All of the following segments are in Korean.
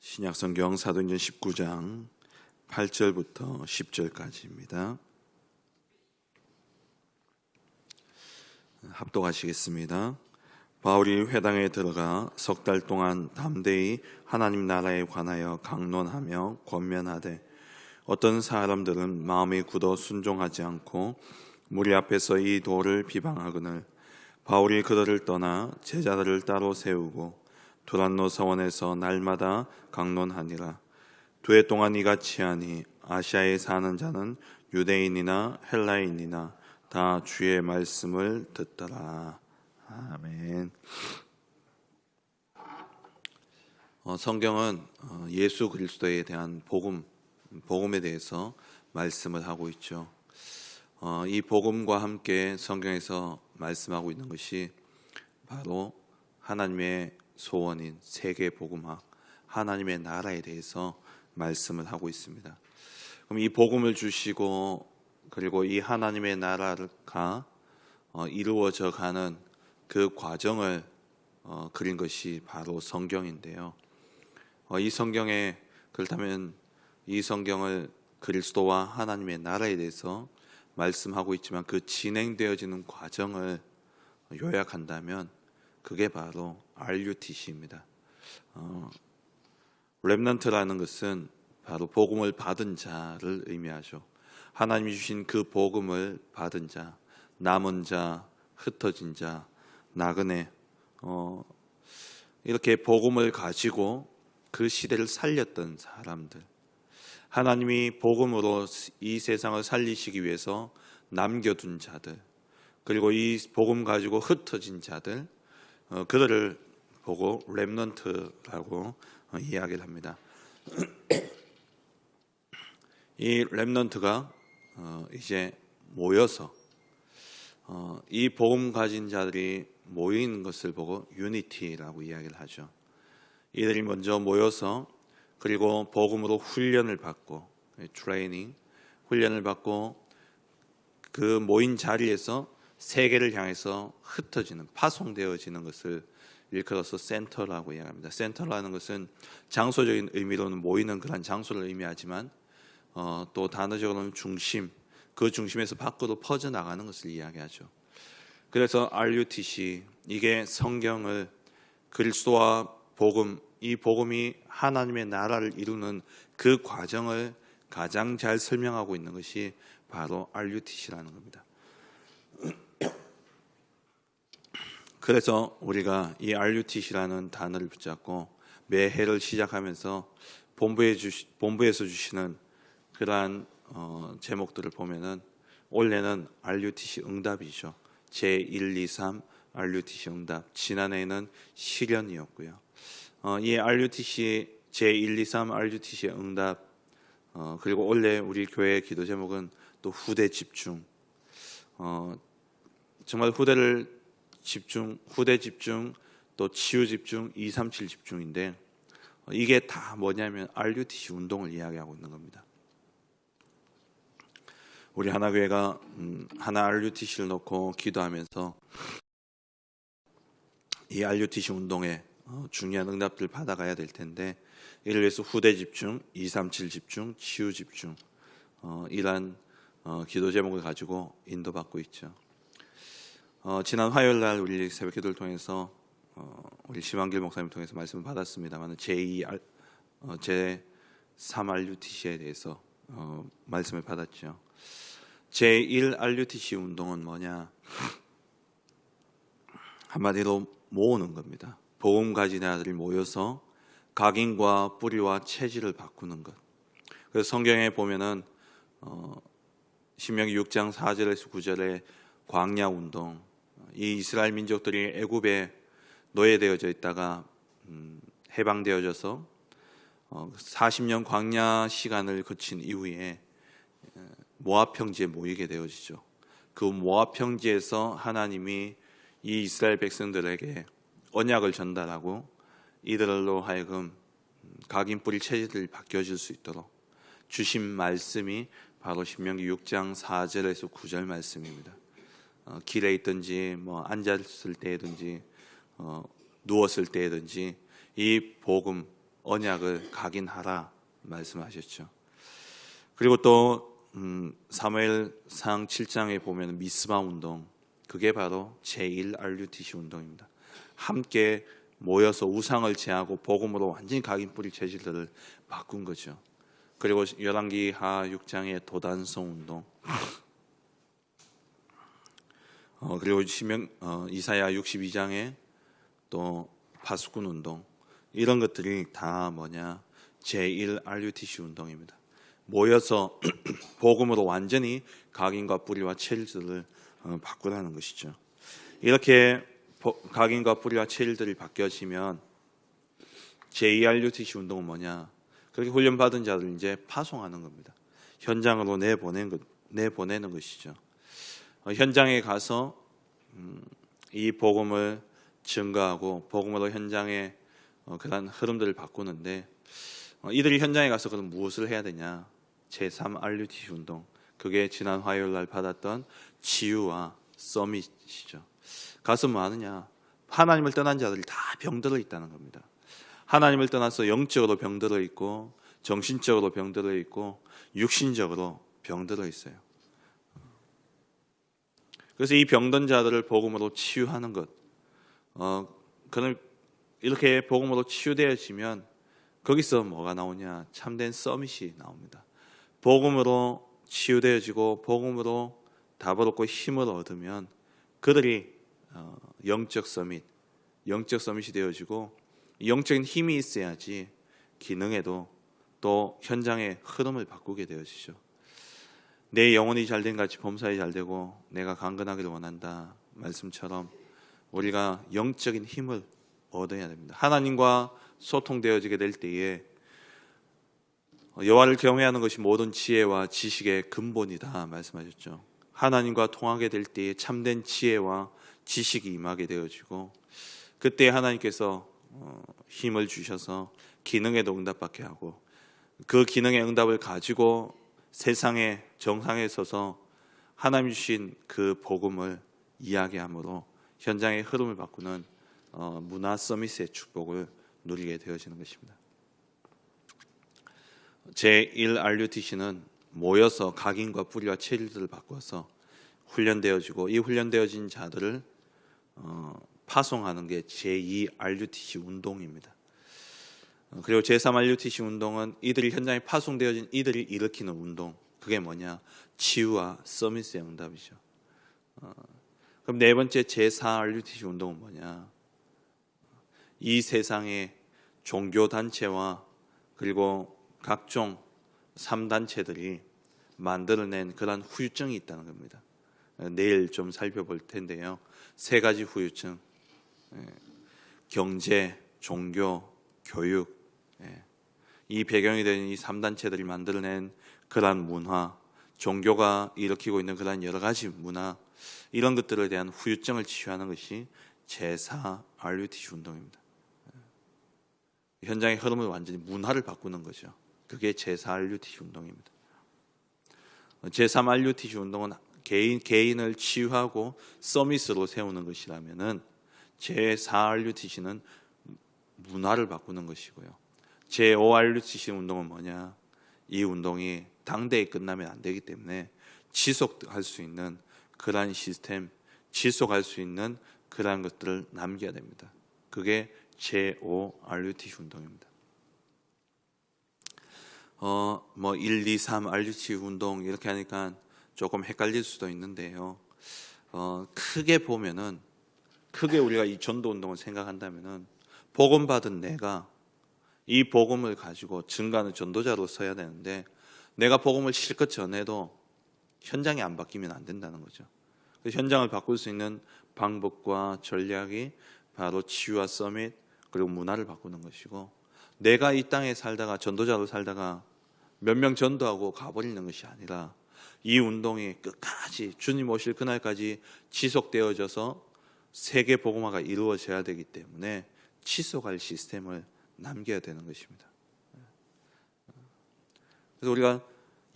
신약성경 사도행전 19장 8절부터 10절까지입니다. 합독하시겠습니다. 바울이 회당에 들어가 석 달 동안 담대히 하나님 나라에 관하여 강론하며 권면하되 어떤 사람들은 마음이 굳어 순종하지 않고 무리 앞에서 이 도를 비방하거늘 바울이 그들을 떠나 제자들을 따로 세우고 두란노 서원에서 날마다 강론하니라. 두 해 동안 이같이 하니 아시아에 사는 자는 유대인이나 헬라인이나 다 주의 말씀을 듣더라. 아멘. 성경은 예수 그리스도에 대한 복음에 대해서 말씀을 하고 있죠. 이 복음과 함께 성경에서 말씀하고 있는 것이 바로 하나님의 소원인 세계 복음학, 하나님의 나라에 대해서 말씀을 하고 있습니다. 그럼 이 복음을 주시고 그리고 이 하나님의 나라가 이루어져 가는 그 과정을 그린 것이 바로 성경인데요. 그렇다면 이 성경을 그리스도와 하나님의 나라에 대해서 말씀하고 있지만 그 진행되어지는 과정을 요약한다면 그게 바로 RUTC입니다. 렘넌트라는 것은 바로 복음을 받은 자를 의미하죠. 하나님이 주신 그 복음을 받은 자, 남은 자, 흩어진 자, 나그네, 이렇게 복음을 가지고 그 시대를 살렸던 사람들, 하나님이 복음으로 이 세상을 살리시기 위해서 남겨둔 자들, 그리고 이 복음 가지고 흩어진 자들, 그들을 보고 렘넌트라고 이야기를 합니다. 이 렘넌트가 이제 모여서 이 복음 가진 자들이 모이는 것을 보고 유니티라고 이야기를 하죠. 이들이 먼저 모여서 그리고 복음으로 훈련을 받고 훈련을 받고 그 모인 자리에서 세계를 향해서 흩어지는, 파송되어지는 것을 일컬어서 센터라고 이야기합니다. 센터라는 것은 장소적인 의미로는 모이는 그런 장소를 의미하지만 또 단어적으로는 중심, 그 중심에서 밖으로 퍼져나가는 것을 이야기하죠. 그래서 RUTC, 이게 성경을 그리스도와 복음, 이 복음이 하나님의 나라를 이루는 그 과정을 가장 잘 설명하고 있는 것이 바로 RUTC라는 겁니다. 그래서 우리가 이 RUTC라는 단어를 붙잡고 매해를 시작하면서 본부에서 주시는 그러한 제목들을 보면은 올해는 RUTC 응답이죠. 제1, 2, 3 RUTC 응답. 지난해에는 실현이었고요. 이 RUTC 제1, 2, 3 RUTC 응답, 그리고 올해 우리 교회의 기도 제목은 또 후대 집중. 정말 후대 집중, 또 치유 집중, 237 집중인데 이게 다 뭐냐면 RUTC 운동을 이야기하고 있는 겁니다. 우리 하나교회가 하나 RUTC를 놓고 기도하면서 이 RUTC 운동에 중요한 응답들을 받아가야 될 텐데 이를 위해서 후대 집중, 237 집중, 치유 집중, 이러한 기도 제목을 가지고 인도받고 있죠. 지난 화요일 날 우리 새벽 기도를 통해서 우리 심한길 목사님 통해서 말씀을 받았습니다만 제3 RUTC에 대해서 말씀을 받았죠. 제1 RUTC 운동은 뭐냐? 한마디로 모으는 겁니다. 복음 가진 아들이 모여서 각인과 뿌리와 체질을 바꾸는 것. 그래서 성경에 보면은 신명기 6장 4절에서 9절에 광야 운동, 이 이스라엘 민족들이 애굽에 노예되어져 있다가 해방되어져서 40년 광야 시간을 거친 이후에 모압 평지에 모이게 되어지죠. 그 모압 평지에서 하나님이 이 이스라엘 백성들에게 언약을 전달하고 이들로 하여금 각인 뿌리 체질을 바뀌어질 수 있도록 주신 말씀이 바로 신명기 6장 4절에서 9절 말씀입니다. 길에 있든지 앉았을 때든지 누웠을 때든지 이 복음, 언약을 각인하라 말씀하셨죠. 그리고 또 사무엘상 7장에 보면 미스바 운동, 그게 바로 제1RUTC 운동입니다. 함께 모여서 우상을 제하고 복음으로 완전히 각인 뿌릴 체질들을 바꾼 거죠. 그리고 열왕기하 6장의 도단성 운동, 그리고 이사야 62장의 또 파수꾼 운동, 이런 것들이 다 뭐냐, 제1RUTC 운동입니다. 모여서 복음으로 완전히 각인과 뿌리와 체질들을 바꾸라는 것이죠. 이렇게 각인과 뿌리와 체질들이 바뀌어지면 제2RUTC 운동은 뭐냐, 그렇게 훈련받은 자를 이제 파송하는 겁니다. 현장으로 내보내는 것이죠. 현장에 가서 이 복음을 증거하고 복음으로 현장의 그런 흐름들을 바꾸는데, 이들이 현장에 가서 그럼 무엇을 해야 되냐? 제3RUTC 운동, 그게 지난 화요일 날 받았던 치유와 서밋이죠. 가서 뭐 하느냐? 하나님을 떠난 자들이 다 병들어 있다는 겁니다. 하나님을 떠나서 영적으로 병들어 있고, 정신적으로 병들어 있고, 육신적으로 병들어 있어요. 그래서 이 병든 자들을 복음으로 치유하는 것, 그는 이렇게 복음으로 치유되어지면 거기서 뭐가 나오냐? 참된 서밋이 나옵니다. 복음으로 치유되어지고 복음으로 답을 얻고 힘을 얻으면 그들이 영적 서밋이 되어지고, 영적인 힘이 있어야지 기능에도 또 현장의 흐름을 바꾸게 되어지죠. 내 영혼이 잘된 같이 범사에 잘되고 내가 강건하기를 원한다 말씀처럼 우리가 영적인 힘을 얻어야 됩니다. 하나님과 소통되어지게 될 때에 여호와를 경외하는 것이 모든 지혜와 지식의 근본이다 말씀하셨죠. 하나님과 통하게 될 때에 참된 지혜와 지식이 임하게 되어지고, 그때 하나님께서 힘을 주셔서 기능에도 응답받게 하고, 그 기능의 응답을 가지고 세상의 정상에 서서 하나님 주신 그 복음을 이야기함으로 현장의 흐름을 바꾸는 문화 서밋의 축복을 누리게 되어지는 것입니다. 제1RUTC는 모여서 각인과 뿌리와 체질들을 바꿔서 훈련되어지고, 이 훈련되어진 자들을 파송하는 게 제2RUTC 운동입니다. 그리고 제3RUTC 운동은 이들이 현장에 파송되어진 이들이 일으키는 운동, 그게 뭐냐? 치유와 서밋의 응답이죠. 그럼 네 번째 제4RUTC 운동은 뭐냐? 이 세상의 종교단체와 그리고 각종 3단체들이 만들어낸 그런 후유증이 있다는 겁니다. 내일 좀 살펴볼 텐데요. 세 가지 후유증, 경제, 종교, 교육, 이 배경이 되는 이 3단체들이 만들어낸 그러한 문화, 종교가 일으키고 있는 그러한 여러 가지 문화, 이런 것들에 대한 후유증을 치유하는 것이 제4RUTC 운동입니다. 현장의 흐름을 완전히 문화를 바꾸는 거죠. 그게 제4RUTC 운동입니다. 제3RUTC 운동은 개인을 치유하고 서밋으로 세우는 것이라면은 제4RUTC는 문화를 바꾸는 것이고요. 제5RUTC 운동은 뭐냐? 이 운동이 당대에 끝나면 안 되기 때문에 지속할 수 있는 그러한 시스템, 지속할 수 있는 그러한 것들을 남겨야 됩니다. 그게 제5RUTC 운동입니다. 1, 2, 3 RUTC 운동 이렇게 하니까 조금 헷갈릴 수도 있는데요. 크게 보면은, 크게 우리가 이 전도 운동을 생각한다면은, 복음 받은 내가 이 복음을 가지고 증거하는 전도자로 서야 되는데, 내가 복음을 실컷 전해도 현장이 안 바뀌면 안 된다는 거죠. 현장을 바꿀 수 있는 방법과 전략이 바로 치유와 서밋, 그리고 문화를 바꾸는 것이고, 내가 이 땅에 살다가 전도자로 살다가 몇 명 전도하고 가버리는 것이 아니라 이 운동이 끝까지 주님 오실 그날까지 지속되어져서 세계 복음화가 이루어져야 되기 때문에 지속할 시스템을 남겨야 되는 것입니다. 그래서 우리가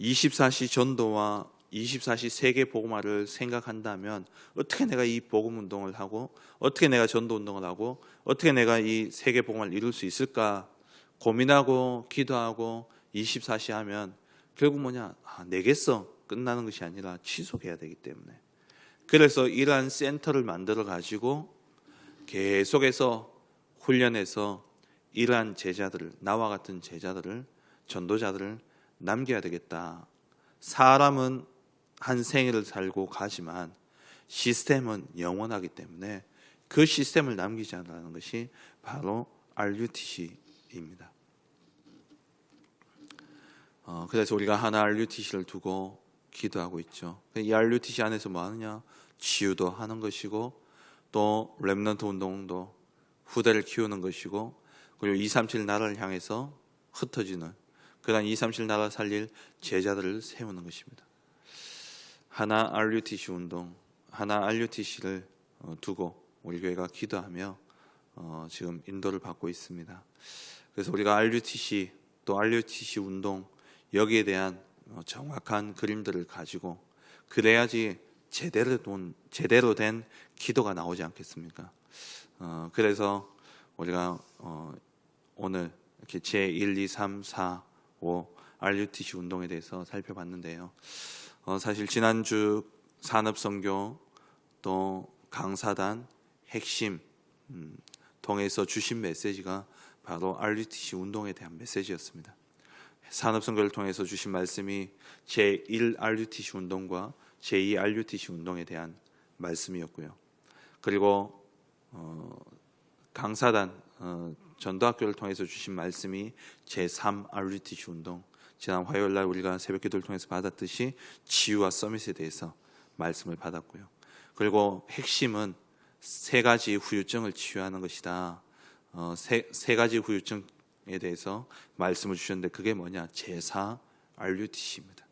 24시 전도와 24시 세계 복음화를 생각한다면, 어떻게 내가 이 복음 운동을 하고, 어떻게 내가 전도 운동을 하고, 어떻게 내가 이 세계 복음화를 이룰 수 있을까 고민하고 기도하고 24시 하면 결국 뭐냐? 내겠어 끝나는 것이 아니라 지속해야 되기 때문에, 그래서 이러한 센터를 만들어 가지고 계속해서 훈련해서 이러한 제자들을, 나와 같은 제자들을, 전도자들을 남겨야 되겠다. 사람은 한 생애를 살고 가지만 시스템은 영원하기 때문에 그 시스템을 남기자는 것이 바로 RUTC입니다. 그래서 우리가 하나 RUTC를 두고 기도하고 있죠. 이 RUTC 안에서 뭐 하느냐? 치유도 하는 것이고, 또 렘넌트 운동도 후대를 키우는 것이고, 그리고 237 나라를 향해서 흩어지는 그런 237 나라 살릴 제자들을 세우는 것입니다. 하나 RUTC 운동, 하나 RUTC를 두고 우리 교회가 기도하며 지금 인도를 받고 있습니다. 그래서 우리가 RUTC 또 RUTC 운동 여기에 대한 정확한 그림들을 가지고, 그래야지 제대로 된 기도가 나오지 않겠습니까? 그래서 우리가 오늘 이렇게 제1, 2, 3, 4, 5 RUTC 운동에 대해서 살펴봤는데요. 사실 지난주 산업선교 또 강사단 핵심 통해서 주신 메시지가 바로 RUTC 운동에 대한 메시지였습니다. 산업선교를 통해서 주신 말씀이 제1 RUTC 운동과 제2 RUTC 운동에 대한 말씀이었고요. 그리고 강사단 전도학교를 통해서 주신 말씀이 제3 RUTC 운동, 지난 화요일날 우리가 새벽기도를 통해서 받았듯이 치유와 서밋에 대해서 말씀을 받았고요. 그리고 핵심은 세 가지 후유증을 치유하는 것이다. 세 가지 후유증에 대해서 말씀을 주셨는데 그게 뭐냐? 제4 RUTC입니다.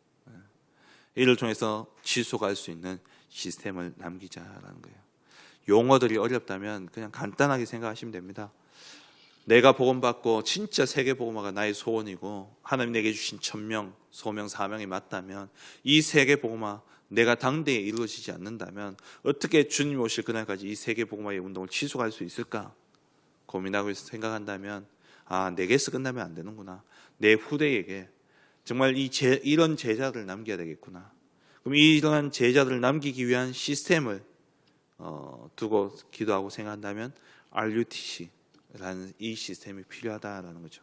이를 통해서 지속할 수 있는 시스템을 남기자라는 거예요. 용어들이 어렵다면 그냥 간단하게 생각하시면 됩니다. 내가 복음받고 진짜 세계 복음화가 나의 소원이고 하나님 내게 주신 천명, 소명, 사명이 맞다면, 이 세계 복음화 내가 당대에 이루어지지 않는다면 어떻게 주님 오실 그날까지 이 세계 복음화의 운동을 지속할 수 있을까 고민하고 있어 생각한다면, 내게서 끝나면 안 되는구나. 내 후대에게 정말 이런 제자들을 남겨야 되겠구나. 그럼 이러한 제자들을 남기기 위한 시스템을 두고 기도하고 생각한다면 RUTC라는 이 시스템이 필요하다라는 거죠.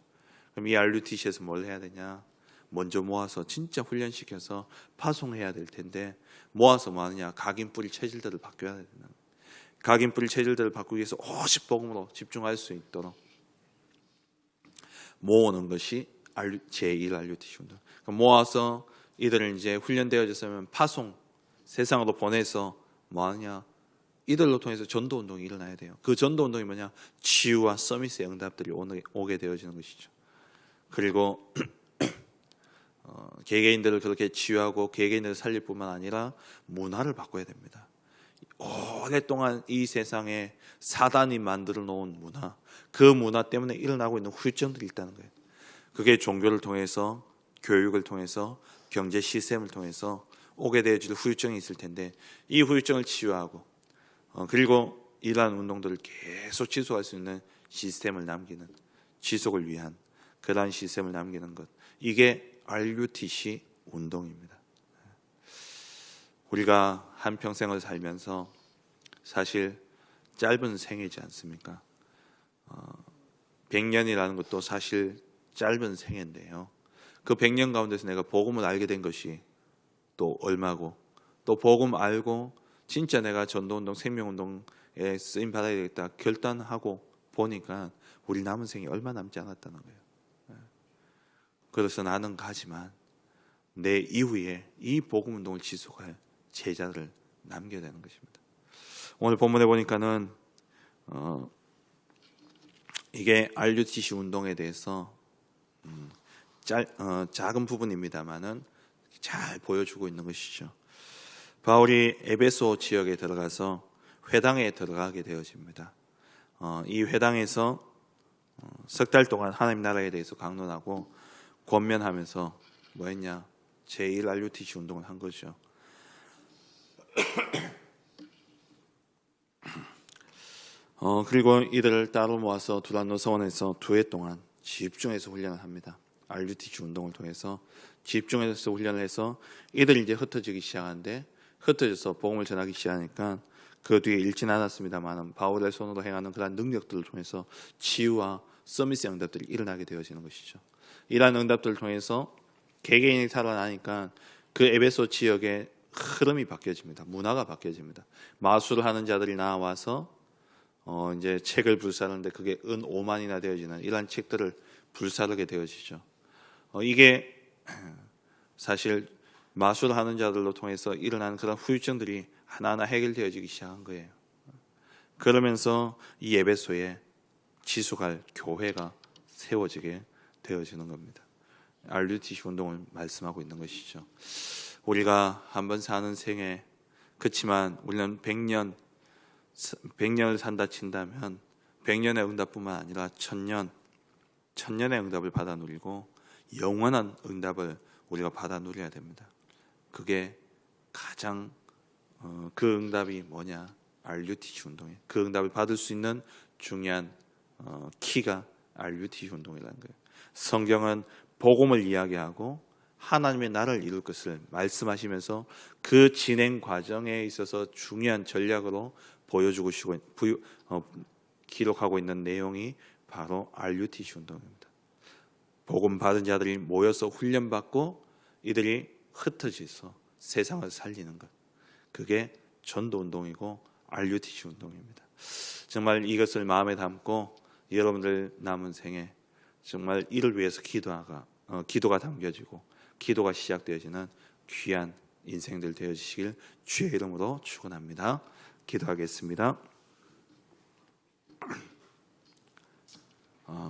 그럼 이 RUTC에서 뭘 해야 되냐? 먼저 모아서 진짜 훈련시켜서 파송해야 될 텐데, 모아서 뭐 하느냐? 각인 뿌릴 체질들을 바꿔야 된다. 각인 뿌릴 체질들을 바꾸기 위해서 오직 복음으로 집중할 수 있도록 모으는 것이 제1 RUTC 운동. 모아서 이들을 이제 훈련되어졌으면 파송, 세상으로 보내서 뭐 하느냐? 이들로 통해서 전도 운동이 일어나야 돼요. 그 전도 운동이 뭐냐? 치유와 서밋의 응답들이 오게 되어지는 것이죠. 그리고 개개인들을 그렇게 치유하고 개개인들을 살릴 뿐만 아니라 문화를 바꿔야 됩니다. 오랫동안 이 세상에 사단이 만들어 놓은 문화, 그 문화 때문에 일어나고 있는 후유증들이 있다는 거예요. 그게 종교를 통해서, 교육을 통해서, 경제 시스템을 통해서 오게 되어질 후유증이 있을 텐데, 이 후유증을 치유하고 그리고 이러한 운동들을 계속 지속할 수 있는 시스템을 남기는, 지속을 위한 그러한 시스템을 남기는 것, 이게 RUTC 운동입니다. 우리가 한평생을 살면서 사실 짧은 생애지 않습니까? 100년이라는 것도 사실 짧은 생애인데요. 그 100년 가운데서 내가 복음을 알게 된 것이 또 얼마고, 또 복음 알고 진짜 내가 전도운동, 생명운동에 쓰임 받아야 되겠다 결단하고 보니까 우리 남은 생이 얼마 남지 않았다는 거예요. 그래서 나는 가지만 내 이후에 이 복음운동을 지속할 제자를 남겨야 되는 것입니다. 오늘 본문에 보니까는 이게 RUTC 운동에 대해서 작은 부분입니다만은 잘 보여주고 있는 것이죠. 바울이 에베소 지역에 들어가서 회당에 들어가게 되어집니다. 이 회당에서 석 달 동안 하나님 나라에 대해서 강론하고 권면하면서 뭐 했냐? 제1 RUTC 운동을 한 거죠. 그리고 이들을 따로 모아서 두란노 서원에서 2해 동안 집중해서 훈련을 합니다. RUTC 운동을 통해서 집중해서 훈련을 해서 이들이 이제 흩어지기 시작하는데, 흩어져서 복음을 전하기 시작하니까 그 뒤에 읽지는 않았습니다만 바울의 손으로 행하는 그러한 능력들을 통해서 치유와 서밋의 응답들이 일어나게 되어지는 것이죠. 이러한 응답들을 통해서 개개인이 살아나니까 그 에베소 지역의 흐름이 바뀌어집니다. 문화가 바뀌어집니다. 마술을 하는 자들이 나와서 이제 책을 불사르는데 그게 은 5만이나 되어지는 이러한 책들을 불사르게 되어지죠. 이게 사실 마술을 하는 자들로 통해서 일어나는 그런 후유증들이 하나하나 해결되어지기 시작한 거예요. 그러면서 이 에베소에 지속할 교회가 세워지게 되어지는 겁니다. RUTC 운동을 말씀하고 있는 것이죠. 우리가 한번 사는 생에, 그렇지만 우리는 100년을 산다 친다면 100년의 응답뿐만 아니라 1000년의 응답을 받아 누리고 영원한 응답을 우리가 받아 누려야 됩니다. 그게 가장 그 응답이 뭐냐? RUTC 운동이에요. 그 응답을 받을 수 있는 중요한 키가 RUTC 운동이라는 거예요. 성경은 복음을 이야기하고 하나님의 나라를 이룰 것을 말씀하시면서 그 진행 과정에 있어서 중요한 전략으로 보여주고 기록하고 있는 내용이 바로 RUTC 운동입니다. 복음 받은 자들이 모여서 훈련받고 이들이 흩어져서 세상을 살리는 것, 그게 전도 운동이고 RUTC 운동입니다. 정말 이것을 마음에 담고 여러분들 남은 생에 정말 이를 위해서 기도가 담겨지고 기도가 시작되어지는 귀한 인생들 되어지시길 주의 이름으로 축원합니다. 기도하겠습니다.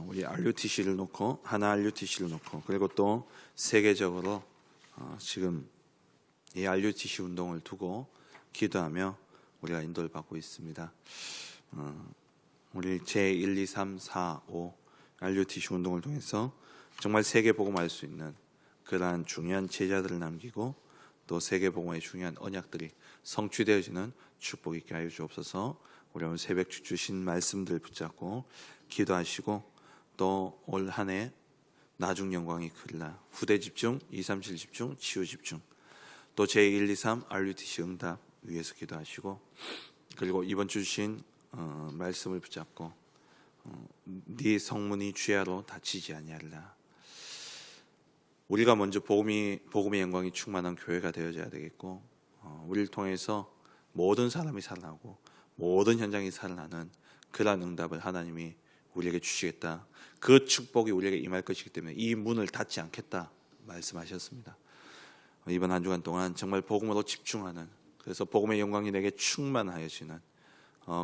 우리 RUTC를 놓고, 하나 RUTC를 놓고, 그리고 또 세계적으로 지금 이 RUTC 운동을 두고 기도하며 우리가 인도를 받고 있습니다. 우리 제1, 2, 3, 4, 5 RUTC 운동을 통해서 정말 세계 복음할 수 있는 그러한 중요한 제자들을 남기고 또 세계 복음의 중요한 언약들이 성취되어지는 축복 있게 하여 주옵소서. 우리 오늘 새벽 주신 말씀들 붙잡고 기도하시고 또 올 한 해 나중 영광이 크리라, 후대 집중, 237 집중, 치유 집중, 또 제1, 2, 3 RUTC 응답 위해서 기도하시고, 그리고 이번 주 주신 말씀을 붙잡고 네 성문이 주야로 닫히지 아니하리라. 우리가 먼저 복음의 영광이 충만한 교회가 되어져야 되겠고, 우리를 통해서 모든 사람이 살아나고 모든 현장이 살아나는 그러한 응답을 하나님이 우리에게 주시겠다. 그 축복이 우리에게 임할 것이기 때문에 이 문을 닫지 않겠다 말씀하셨습니다. 이번 한 주간 동안 정말 복음으로 집중하는, 그래서 복음의 영광이 내게 충만하여지는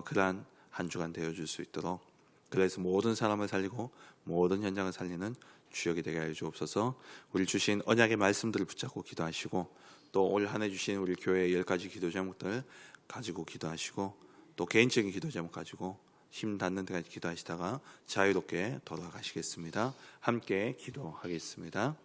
그러한 한 주간 되어줄 수 있도록, 그래서 모든 사람을 살리고 모든 현장을 살리는 주역이 되게 하여 주옵소서. 우리 주신 언약의 말씀들을 붙잡고 기도하시고 또 올 한 해 주신 우리 교회의 10가지 기도 제목들 가지고 기도하시고 또 개인적인 기도 제목 가지고 힘 닿는 데까지 기도하시다가 자유롭게 돌아가시겠습니다. 함께 기도하겠습니다.